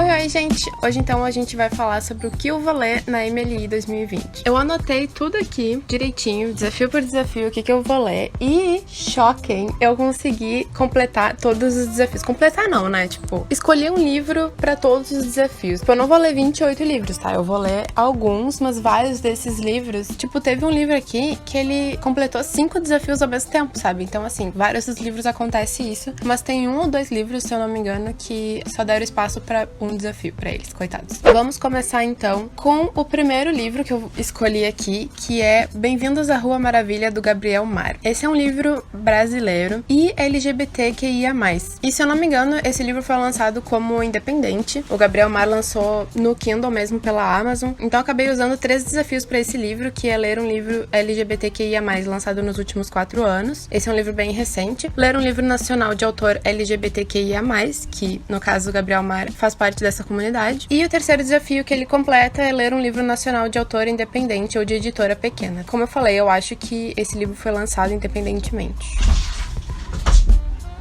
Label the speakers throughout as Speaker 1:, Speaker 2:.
Speaker 1: Oi, gente! Hoje então a gente vai falar sobre o que eu vou ler na MLI 2020. Eu anotei tudo aqui direitinho, desafio por desafio, o que eu vou ler. E, choquem, eu consegui completar todos os desafios. Completar não, né? Tipo, escolhi um livro pra todos os desafios. Tipo, eu não vou ler 28 livros, tá? Eu vou ler alguns, mas vários desses livros... Tipo, teve um livro aqui que ele completou 5 desafios ao mesmo tempo, sabe? Então, assim, vários dos livros acontece isso. Mas tem 1 ou 2 livros, se eu não me engano, que só deram espaço pra um desafio pra eles, coitados. Vamos começar então com o primeiro livro que eu escolhi aqui, que é Bem-vindos à Rua Maravilha, do Gabriel Mar. Esse é um livro brasileiro e LGBTQIA+. E se eu não me engano, esse livro foi lançado como independente. O Gabriel Mar lançou no Kindle mesmo pela Amazon. Então eu acabei usando 3 desafios pra esse livro, que é ler um livro LGBTQIA+, lançado nos últimos 4 anos. Esse é um livro bem recente. Ler um livro nacional de autor LGBTQIA+, que no caso o Gabriel Mar faz parte dessa comunidade. E o terceiro desafio que ele completa é ler um livro nacional de autor independente ou de editora pequena. Como eu falei, eu acho que esse livro foi lançado independentemente.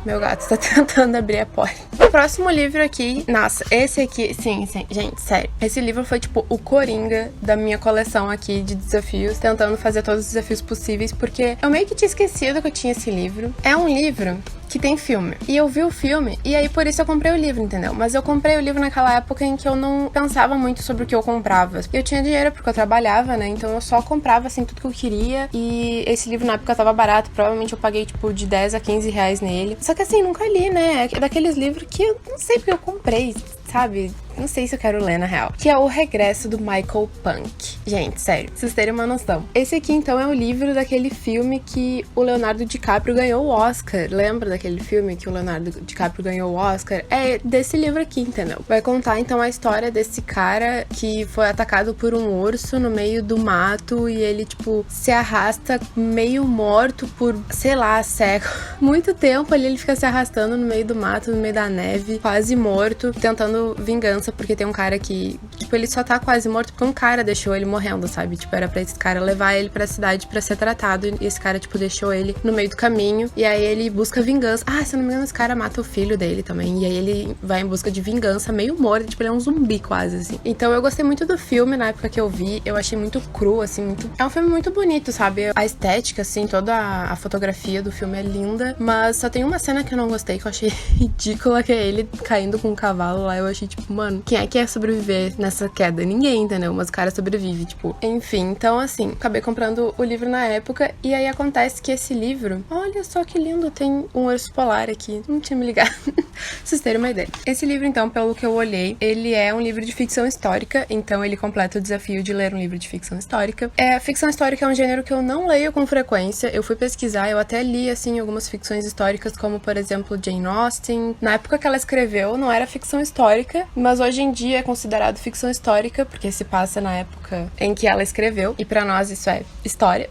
Speaker 1: Meu gato tá tentando abrir a porta. O próximo livro aqui... Nossa, esse aqui... Sim, gente, sério. Esse livro foi, tipo, o coringa da minha coleção aqui de desafios. Tentando fazer todos os desafios possíveis, porque eu meio que tinha esquecido que eu tinha esse livro. É um livro que tem filme. E eu vi o filme, e aí por isso eu comprei o livro, entendeu? Mas eu comprei o livro naquela época em que eu não pensava muito sobre o que eu comprava. Eu tinha dinheiro porque eu trabalhava, né? Então eu só comprava, assim, tudo que eu queria. E esse livro na época tava barato. Provavelmente eu paguei, tipo, de 10 a 15 reais nele. Só que, assim, nunca li, né? É daqueles livros que eu não sei porque eu comprei, sabe? Não sei se eu quero ler, na real. Que é O Regresso, do Michael Punk. Gente, sério, pra vocês terem uma noção. Esse aqui, então, é o livro daquele filme que o Leonardo DiCaprio ganhou o Oscar. Lembra daquele filme que o Leonardo DiCaprio ganhou o Oscar? É desse livro aqui, entendeu? Vai contar, então, a história desse cara que foi atacado por um urso no meio do mato e ele, tipo, se arrasta meio morto por, sei lá, século. Muito tempo ali ele fica se arrastando no meio do mato, no meio da neve, quase morto, tentando vingança, porque tem um cara que, tipo, ele só tá quase morto porque um cara deixou ele morrendo, sabe? Tipo, era pra esse cara levar ele pra cidade pra ser tratado, e esse cara, tipo, deixou ele no meio do caminho, e aí ele busca vingança. Ah, se eu não me engano, esse cara mata o filho dele também, e aí ele vai em busca de vingança, meio morto, tipo, ele é um zumbi quase, assim. Então eu gostei muito do filme na época que eu vi, eu achei muito cru, assim, muito... É um filme muito bonito, sabe? A estética, assim, toda a fotografia do filme é linda, mas só tem uma cena que eu não gostei, que eu achei ridícula, que é ele caindo com um cavalo lá. Eu achei, tipo, mano, quem é que ia sobreviver nessa queda? Ninguém, entendeu? Mas o cara sobrevive, tipo. Enfim, então, assim, acabei comprando o livro na época, e aí acontece que esse livro, olha só que lindo, tem um urso polar aqui. Não tinha me ligado. Pra vocês terem uma ideia. Esse livro, então, pelo que eu olhei, ele é um livro de ficção histórica, então ele completa o desafio de ler um livro de ficção histórica. Ficção histórica é um gênero que eu não leio com frequência. Eu fui pesquisar, eu até li, assim, algumas ficções históricas, como, por exemplo, Jane Austen. Na época que ela escreveu, não era ficção histórica, mas hoje em dia é considerado ficção histórica, porque se passa na época em que ela escreveu, e pra nós isso é história.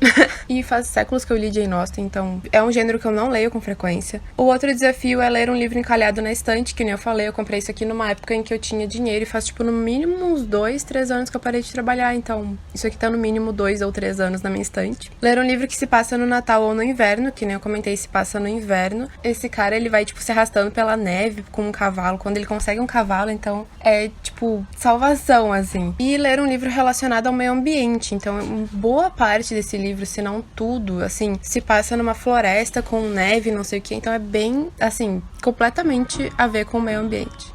Speaker 1: E faz séculos que eu li Jane Austen, então é um gênero que eu não leio com frequência. O outro desafio é ler um livro encalhado na estante, que nem eu falei, eu comprei isso aqui numa época em que eu tinha dinheiro, e faz, tipo, no mínimo uns 2, 3 anos que eu parei de trabalhar, então isso aqui tá no mínimo 2 ou 3 anos na minha estante. Ler um livro que se passa no Natal ou no inverno, que nem eu comentei, se passa no inverno. Esse cara, ele vai, tipo, se arrastando pela neve com um cavalo. Quando ele consegue um cavalo, então é, tipo, salvação, assim. E ler um livro relacionado ao meio ambiente. Então, boa parte desse livro, se não tudo, assim, se passa numa floresta com neve, não sei o que. Então é bem, assim, completamente a ver com o meio ambiente.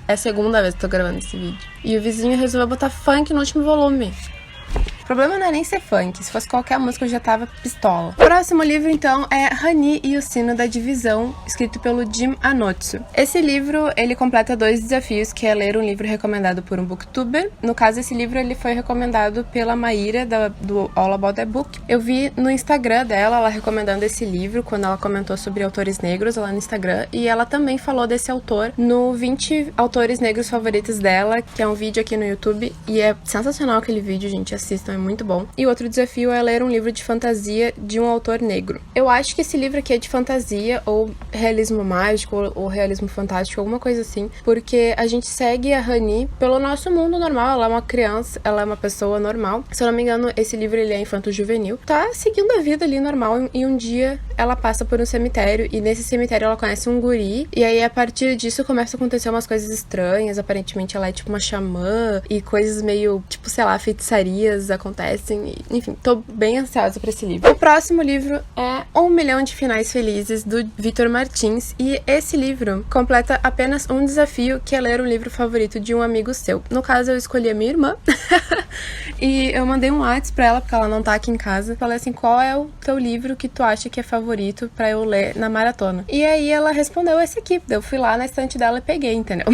Speaker 1: É a segunda vez que tô gravando esse vídeo. E o vizinho resolveu botar funk no último volume. O problema não é nem ser funk, se fosse qualquer música eu já tava pistola. O próximo livro, então, é Rani e o Sino da Divisão, escrito pelo Jim Anotsu. Esse livro, ele completa 2 desafios, que é ler um livro recomendado por um booktuber. No caso, esse livro, ele foi recomendado pela Maíra, do All About the Book. Eu vi no Instagram dela, ela recomendando esse livro, quando ela comentou sobre autores negros lá no Instagram, e ela também falou desse autor no 20 autores negros favoritos dela, que é um vídeo aqui no YouTube, e é sensacional aquele vídeo, gente, assistam, é muito bom. E o outro desafio é ler um livro de fantasia de um autor negro. Eu acho que esse livro aqui é de fantasia, ou realismo mágico, ou realismo fantástico, alguma coisa assim, porque a gente segue a Honey pelo nosso mundo normal. Ela é uma criança, ela é uma pessoa normal. Se eu não me engano, esse livro ele é infanto-juvenil. Tá seguindo a vida ali normal, e um dia ela passa por um cemitério, e nesse cemitério ela conhece um guri, e aí a partir disso começa a acontecer umas coisas estranhas. Aparentemente ela é tipo uma xamã, e coisas meio, tipo, sei lá, feitiçarias acontecem, enfim, tô bem ansiosa pra esse livro. O próximo livro é 1 Milhão de Finais Felizes, do Victor Martins, e esse livro completa apenas um desafio, que é ler um livro favorito de um amigo seu. No caso, eu escolhi a minha irmã, e eu mandei um WhatsApp pra ela, porque ela não tá aqui em casa. Falei assim, qual é o teu livro que tu acha que é favorito pra eu ler na maratona? E aí ela respondeu esse aqui. Eu fui lá na estante dela e peguei, entendeu?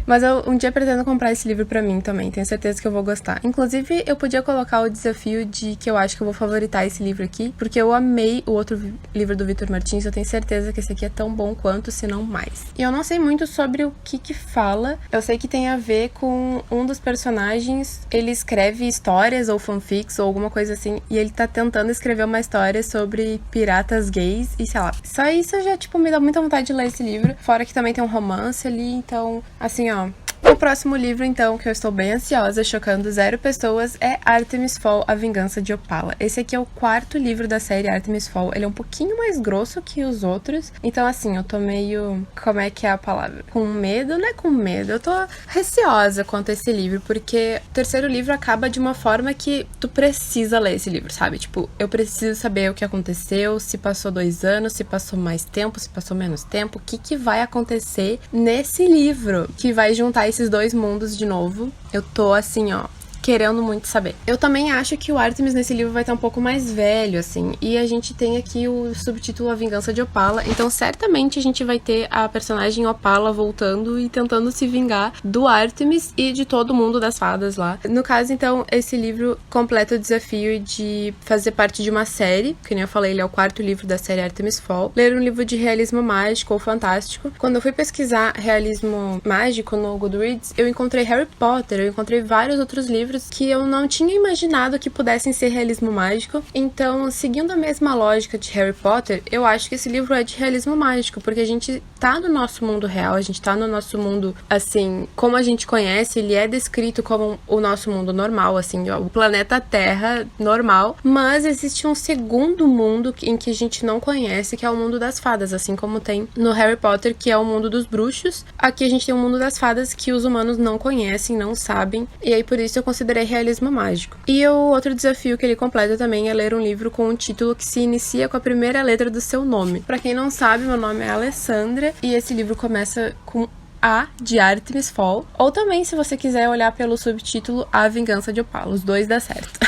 Speaker 1: Mas eu um dia pretendo comprar esse livro pra mim também, tenho certeza que eu vou gostar. Inclusive, eu podia colocar o desafio de que eu acho que eu vou favoritar esse livro aqui, porque eu amei o outro livro do Victor Martins, eu tenho certeza que esse aqui é tão bom quanto, se não mais. E eu não sei muito sobre o que fala, eu sei que tem a ver com um dos personagens, ele escreve histórias ou fanfics ou alguma coisa assim, e ele tá tentando escrever uma história sobre piratas gays e sei lá. Só isso já, tipo, me dá muita vontade de ler esse livro, fora que também tem um romance ali, então, assim, ó. O próximo livro, então, que eu estou bem ansiosa, chocando 0 pessoas, é Artemis Fowl, A Vingança de Opala. Esse aqui é o 4º livro da série Artemis Fowl. Ele é um pouquinho mais grosso que os outros. Então, assim, eu tô meio... Como é que é a palavra? Com medo? Não é com medo. Eu tô receosa quanto a esse livro, porque o 3º livro acaba de uma forma que tu precisa ler esse livro, sabe? Tipo, eu preciso saber o que aconteceu, se passou 2 anos, se passou mais tempo, se passou menos tempo, o que vai acontecer nesse livro, que vai juntar esses 2 mundos de novo. Eu tô assim, ó, querendo muito saber. Eu também acho que o Artemis nesse livro vai estar um pouco mais velho, assim, e a gente tem aqui o subtítulo A Vingança de Opala, então certamente a gente vai ter a personagem Opala voltando e tentando se vingar do Artemis e de todo mundo das fadas lá. No caso, então, esse livro completa o desafio de fazer parte de uma série, que nem eu falei, ele é o 4º livro da série Artemis Fowl, ler um livro de realismo mágico ou fantástico. Quando eu fui pesquisar realismo mágico no Goodreads, eu encontrei Harry Potter, eu encontrei vários outros livros que eu não tinha imaginado que pudessem ser realismo mágico. Então, seguindo a mesma lógica de Harry Potter, eu acho que esse livro é de realismo mágico, porque a gente tá no nosso mundo real, a gente tá no nosso mundo, assim, como a gente conhece, ele é descrito como o nosso mundo normal, assim, o planeta Terra normal, mas existe um segundo mundo em que a gente não conhece, que é o mundo das fadas, assim como tem no Harry Potter, que é o mundo dos bruxos. Aqui a gente tem o mundo das fadas que os humanos não conhecem, não sabem, e aí por isso eu considerei realismo mágico. E o outro desafio que ele completa também é ler um livro com um título que se inicia com a primeira letra do seu nome. Pra quem não sabe, meu nome é Alessandra, e esse livro começa com A de Artemis Fowl, ou também, se você quiser olhar pelo subtítulo, A Vingança de Opala, os 2 dá certo.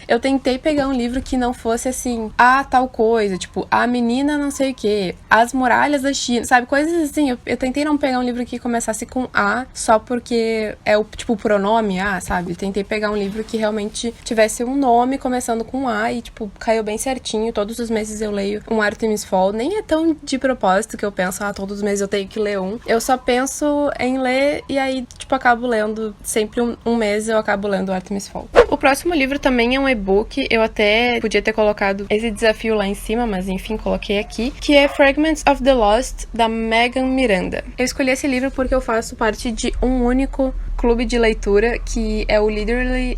Speaker 1: Eu tentei pegar um livro que não fosse assim, a tal coisa, tipo, a menina não sei o que, as muralhas da China, sabe, coisas assim. Eu tentei não pegar um livro que começasse com A, só porque é o, tipo, o pronome A, sabe? Tentei pegar um livro que realmente tivesse um nome começando com A e, tipo, caiu bem certinho. Todos os meses eu leio um Artemis Fowl, nem é tão de propósito que eu penso, todos os meses eu tenho que ler um. Eu só penso em ler e aí, tipo, acabo lendo sempre um mês eu acabo lendo Artemis Fowl. O próximo livro também é um e-book, eu até podia ter colocado esse desafio lá em cima, mas enfim, coloquei aqui, que é Fragments of the Lost, da Megan Miranda. Eu escolhi esse livro porque eu faço parte de um único clube de leitura, que é o Literally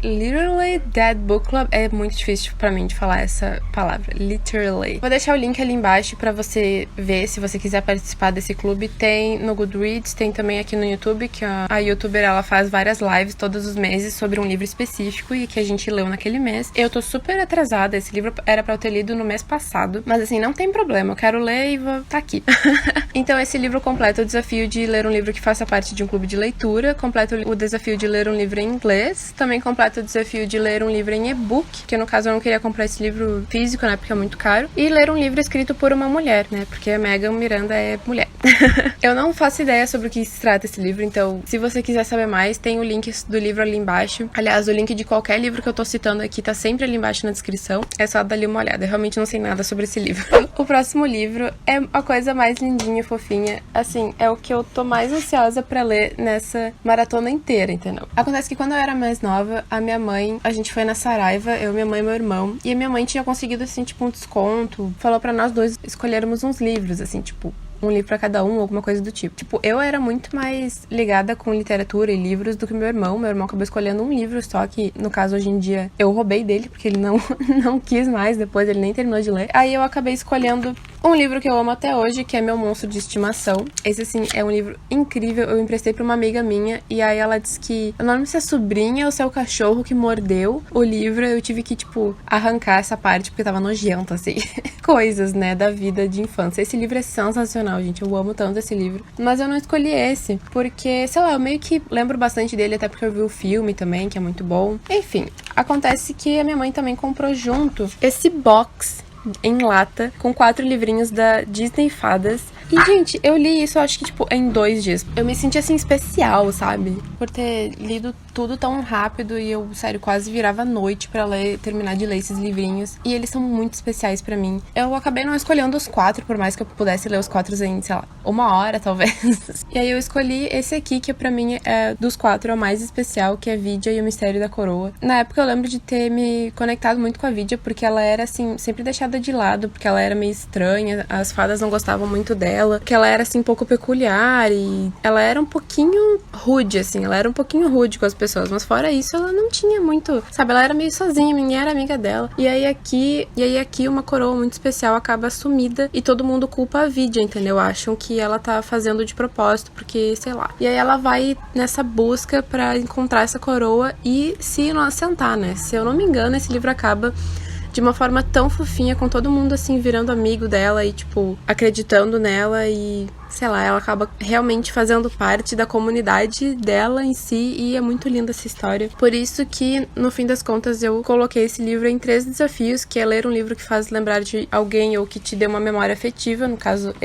Speaker 1: Dead Book Club. É muito difícil pra mim de falar essa palavra, literally. Vou deixar o link ali embaixo pra você ver, se você quiser participar desse clube. Tem no Goodreads, tem também aqui no YouTube, que a youtuber, ela faz várias lives todos os meses sobre um livro específico e que a gente leu naquele mês. Eu tô super atrasada, esse livro era pra eu ter lido no mês passado, mas assim, não tem problema, eu quero ler e vou tá aqui. Então esse livro completa o desafio de ler um livro que faça parte de um clube de leitura, completa o desafio de ler um livro em inglês, também completa o desafio de ler um livro em e-book, que no caso eu não queria comprar esse livro físico, né, porque é muito caro, e ler um livro escrito por uma mulher, né, porque a Megan Miranda é mulher. Eu não faço ideia sobre o que se trata esse livro, então se você quiser saber mais, tem o link do livro ali embaixo. Aliás, o link de qualquer livro que eu tô citando aqui tá sempre ali embaixo na descrição. É só dar ali uma olhada, eu realmente não sei nada sobre esse livro. O próximo livro é a coisa mais lindinha e fofinha. Assim, é o que eu tô mais ansiosa pra ler nessa maratona inteira, entendeu? Acontece que quando eu era mais nova, a minha mãe, a gente foi na Saraiva, eu, minha mãe e meu irmão, e a minha mãe tinha conseguido, assim, tipo, um desconto, falou pra nós dois escolhermos uns livros, assim, tipo, um livro pra cada um, alguma coisa do tipo. Tipo, eu era muito mais ligada com literatura e livros do que meu irmão. Meu irmão acabou escolhendo um livro só, que no caso hoje em dia eu roubei dele, porque ele não quis mais, depois ele nem terminou de ler. Aí eu acabei escolhendo um livro que eu amo até hoje, que é Meu Monstro de Estimação. Esse, assim, é um livro incrível. Eu emprestei pra uma amiga minha, e aí ela disse que eu não lembro se é a sobrinha ou se é o cachorro que mordeu o livro. Eu tive que, tipo, arrancar essa parte, porque tava nojento, assim. Coisas, né, da vida de infância. Esse livro é sensacional, gente. Eu amo tanto esse livro. Mas eu não escolhi esse, porque, sei lá, eu meio que lembro bastante dele, até porque eu vi o filme também, que é muito bom. Enfim, acontece que a minha mãe também comprou junto esse box em lata, com 4 livrinhos da Disney Fadas. E, gente, eu li isso, acho que, tipo, em 2 dias. Eu me senti, assim, especial, sabe? Por ter lido tudo tão rápido e eu, sério, quase virava a noite pra terminar de ler esses livrinhos. E eles são muito especiais pra mim. Eu acabei não escolhendo os 4, por mais que eu pudesse ler os 4 em, sei lá, 1 hora, talvez. E aí eu escolhi esse aqui, que pra mim, dos 4, é o mais especial, que é Vidya e o Mistério da Coroa. Na época eu lembro de ter me conectado muito com a Vidya, porque ela era, assim, sempre deixada de lado, porque ela era meio estranha, as fadas não gostavam muito dela, que ela era, assim, um pouco peculiar e ela era um pouquinho rude, assim, ela era um pouquinho rude com as pessoas, mas fora isso ela não tinha muito, sabe, ela era meio sozinha, ninguém era amiga dela. E aí aqui uma coroa muito especial acaba sumida e todo mundo culpa a Vidya, entendeu? Acham que ela tá fazendo de propósito, porque, sei lá. E aí ela vai nessa busca pra encontrar essa coroa e se inocentar, né? Se eu não me engano, esse livro acaba de uma forma tão fofinha, com todo mundo, assim, virando amigo dela e, tipo, acreditando nela e, sei lá, ela acaba realmente fazendo parte da comunidade dela em si e é muito linda essa história. Por isso que, no fim das contas, eu coloquei esse livro em 3 desafios, que é ler um livro que faz lembrar de alguém ou que te dê uma memória afetiva. No caso,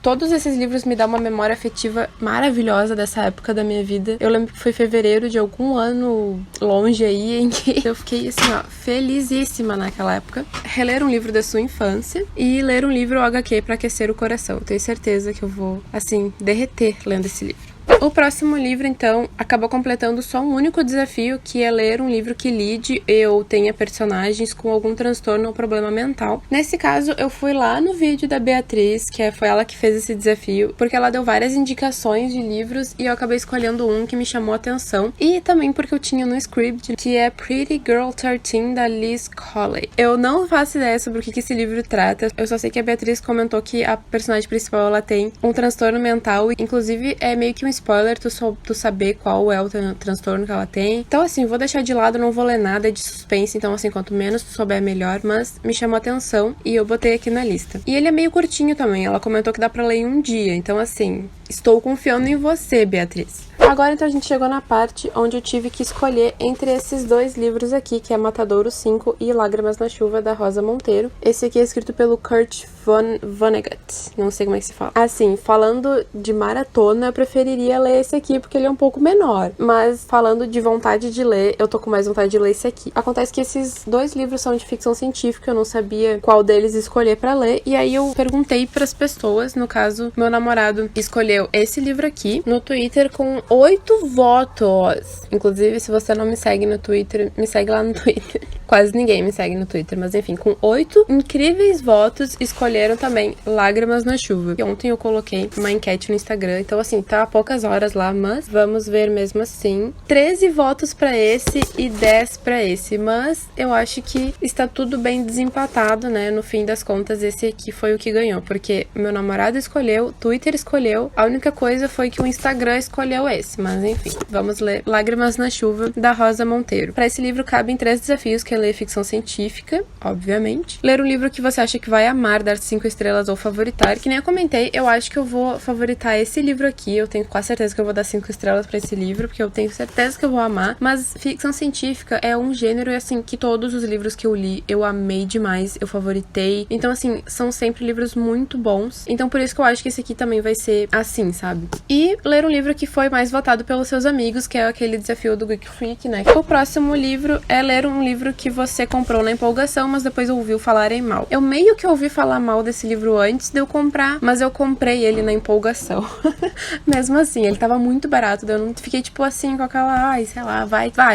Speaker 1: todos esses livros me dão uma memória afetiva maravilhosa dessa época da minha vida. Eu lembro que foi fevereiro de algum ano longe aí, em que eu fiquei, assim, ó, felizíssima naquela época. Reler um livro da sua infância e ler um livro HQ pra aquecer o coração. Eu tenho certeza que eu vou, assim, derreter lendo esse livro. O próximo livro, então, acabou completando só um único desafio, que é ler um livro que lide ou tenha personagens com algum transtorno ou problema mental. Nesse caso, eu fui lá no vídeo da Beatriz, foi ela que fez esse desafio, porque ela deu várias indicações de livros e eu acabei escolhendo um que me chamou a atenção. E também porque eu tinha no script, que é Pretty Girl 13, da Liz Colley. Eu não faço ideia sobre o que esse livro trata, eu só sei que a Beatriz comentou que a personagem principal, ela tem um transtorno mental, e inclusive é meio que um spoiler tu saber qual é o transtorno que ela tem. Então, assim, vou deixar de lado, não vou ler nada de suspense, então, assim, quanto menos tu souber, melhor, mas me chamou atenção e eu botei aqui na lista. E ele é meio curtinho também, ela comentou que dá pra ler em um dia, então, assim, estou confiando em você, Beatriz. Agora, então, a gente chegou na parte onde eu tive que escolher entre esses 2 livros aqui, que é Matadouro 5 e Lágrimas na Chuva, da Rosa Monteiro. Esse aqui é escrito pelo Kurt Vonnegut, não sei como é que se fala. Assim, falando de maratona, eu preferiria ler esse aqui, porque ele é um pouco menor. Mas, falando de vontade de ler, eu tô com mais vontade de ler esse aqui. Acontece que esses 2 livros são de ficção científica, eu não sabia qual deles escolher pra ler, e aí eu perguntei pras pessoas, no caso, meu namorado escolheu esse livro aqui, no Twitter, com 8 votos. Inclusive, se você não me segue no Twitter, me segue lá no Twitter. Quase ninguém me segue no Twitter, mas enfim, com 8 incríveis votos, escolheram também Lágrimas na Chuva. E ontem eu coloquei uma enquete no Instagram, então assim, tá há poucas horas lá, mas vamos ver mesmo assim. 13 votos pra esse e 10 pra esse, mas eu acho que está tudo bem desempatado, né? No fim das contas, esse aqui foi o que ganhou, porque meu namorado escolheu, Twitter escolheu, a única coisa foi que o Instagram escolheu esse, mas enfim, vamos ler Lágrimas na Chuva, da Rosa Monteiro. Pra esse livro cabem 3 desafios, que é ler ficção científica, obviamente, ler um livro que você acha que vai amar, dar 5 estrelas ou favoritar. Que nem eu comentei, eu acho que eu vou favoritar esse livro aqui. Eu tenho quase certeza que eu vou dar 5 estrelas pra esse livro, porque eu tenho certeza que eu vou amar. Mas ficção científica é um gênero, assim, que todos os livros que eu li, eu amei demais, eu favoritei. Então, assim, são sempre livros muito bons. Então, por isso que eu acho que esse aqui também vai ser assim, sabe? E ler um livro que foi mais votado pelos seus amigos, que é aquele desafio do Geek Freak, né? O próximo livro é ler um livro que você comprou na empolgação, mas depois ouviu falarem mal. Eu meio que ouvi falar mal desse livro antes de eu comprar, mas eu comprei ele na empolgação. Mesmo assim, ele tava muito barato, eu não fiquei tipo assim com aquela, ai, sei lá,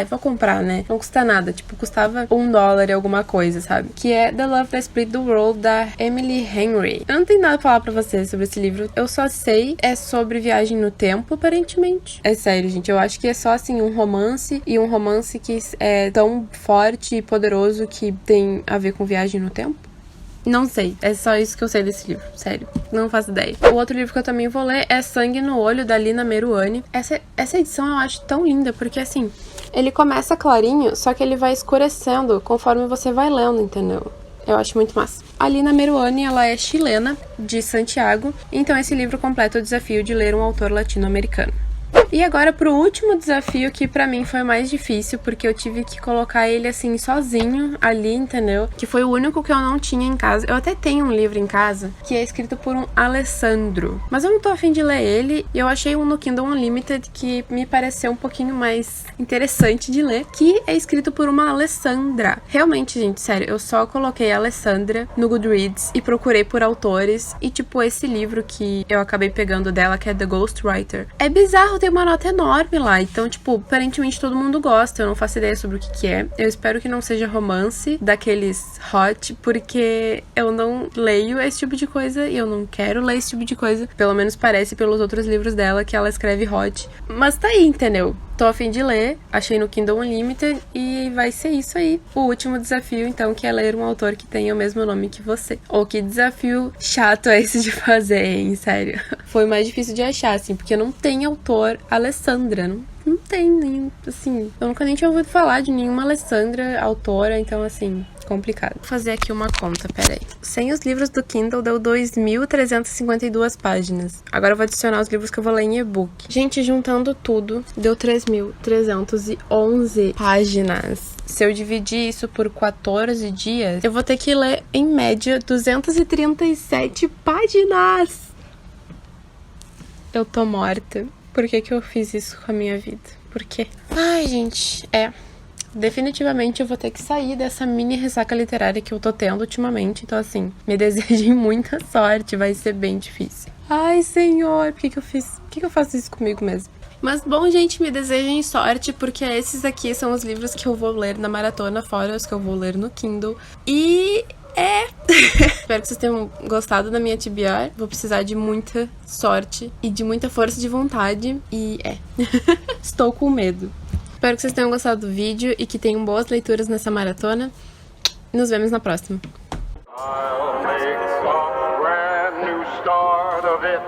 Speaker 1: vou comprar, né? Não custa nada, tipo, custava $1 e alguma coisa, sabe? Que é The Love That Split the World, da Emily Henry. Eu não tenho nada pra falar pra vocês sobre esse livro, eu só sei é sobre viagem no tempo, aparentemente. É sério, gente, eu acho que é só assim um romance, e um romance que é tão forte e poderoso que tem a ver com viagem no tempo. Não sei, é só isso que eu sei desse livro, sério, não faço ideia. O outro livro que eu também vou ler é Sangue no Olho, da Lina Meruane. Essa edição eu acho tão linda, porque assim, ele começa clarinho, só que ele vai escurecendo conforme você vai lendo, entendeu? Eu acho muito massa. A Lina Meruane, ela é chilena, de Santiago, então esse livro completa o desafio de ler um autor latino-americano. E agora pro último desafio, que pra mim foi o mais difícil, porque eu tive que colocar ele assim sozinho ali, entendeu? Que foi o único que eu não tinha em casa. Eu até tenho um livro em casa que é escrito por um Alessandro, mas eu não tô a fim de ler ele, e eu achei um no Kindle Unlimited que me pareceu um pouquinho mais interessante de ler, que é escrito por uma Alessandra. Realmente, gente, sério, eu só coloquei Alessandra no Goodreads e procurei por autores, e tipo, esse livro que eu acabei pegando dela, que é The Ghostwriter, é bizarro, tem uma nota enorme lá, então, tipo, aparentemente todo mundo gosta, eu não faço ideia sobre o que é. Eu espero que não seja romance daqueles hot, porque eu não leio esse tipo de coisa e eu não quero ler esse tipo de coisa. Pelo menos parece pelos outros livros dela que ela escreve hot. Mas tá aí, entendeu? Tô a fim de ler, achei no Kindle Unlimited e vai ser isso aí. O último desafio, então, que é ler um autor que tenha o mesmo nome que você. Ou que desafio chato é esse de fazer, hein? Sério. Foi mais difícil de achar, assim, porque não tem autor Alessandra, não tem nem, assim, eu nunca nem tinha ouvido falar de nenhuma Alessandra autora, então, assim, complicado. Vou fazer aqui uma conta, peraí. Sem os livros do Kindle deu 2.352 páginas. Agora eu vou adicionar os livros que eu vou ler em e-book. Gente, juntando tudo, deu 3.311 páginas. Se eu dividir isso por 14 dias, eu vou ter que ler, em média, 237 páginas. Eu tô morta. Por que eu fiz isso com a minha vida? Por quê? Ai, gente, definitivamente eu vou ter que sair dessa mini ressaca literária que eu tô tendo ultimamente. Então, assim, me desejem muita sorte, vai ser bem difícil. Ai, senhor, por que eu fiz? Por que eu faço isso comigo mesmo? Mas, bom, gente, me desejem sorte, porque esses aqui são os livros que eu vou ler na maratona, fora os que eu vou ler no Kindle. E... espero que vocês tenham gostado da minha TBR. Vou precisar de muita sorte e de muita força de vontade. E estou com medo. Espero que vocês tenham gostado do vídeo e que tenham boas leituras nessa maratona. Nos vemos na próxima. I'll make a brand new start of it.